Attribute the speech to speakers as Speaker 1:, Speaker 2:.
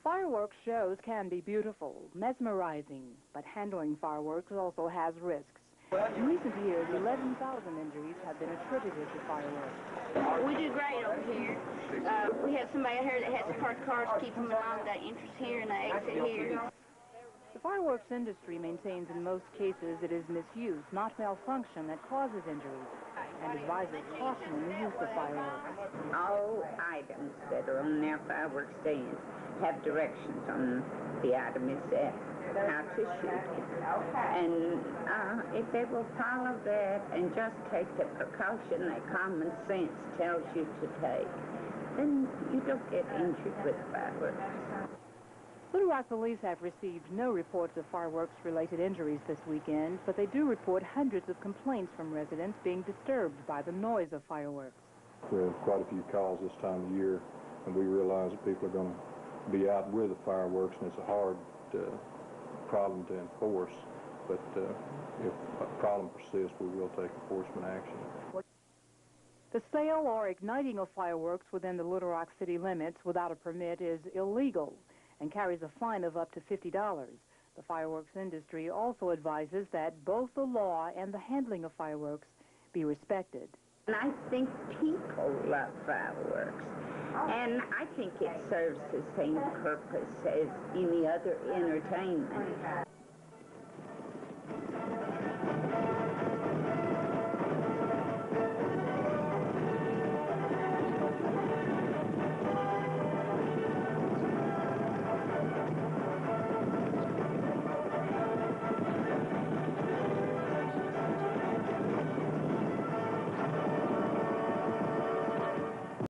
Speaker 1: Fireworks shows can be beautiful, mesmerizing, but handling fireworks also has risks. In recent years, 11,000 injuries have been attributed to fireworks.
Speaker 2: We do great over here. We have somebody here that has to park cars, keep them along the entrance here and the exit here.
Speaker 1: The fireworks industry maintains in most cases it is misuse, not malfunction, that causes injuries, and advises caution in the use of fireworks.
Speaker 3: All items that are on their fireworks stands have directions on the item itself, how to shoot it. And if they will follow that and just take the precaution that common sense tells you to take, then you don't get injured with fireworks.
Speaker 1: Little Rock police have received no reports of fireworks-related injuries this weekend, but they do report hundreds of complaints from residents being disturbed by the noise of fireworks.
Speaker 4: We have quite a few calls this time of year, and we realize that people are going to be out with the fireworks, and it's a hard problem to enforce. But if a problem persists, we will take enforcement action.
Speaker 1: The sale or igniting of fireworks within the Little Rock city limits without a permit is illegal and carries a fine of up to $50. The fireworks industry also advises that both the law and the handling of fireworks be respected.
Speaker 3: And I think people love fireworks, and I think it serves the same purpose as any other entertainment.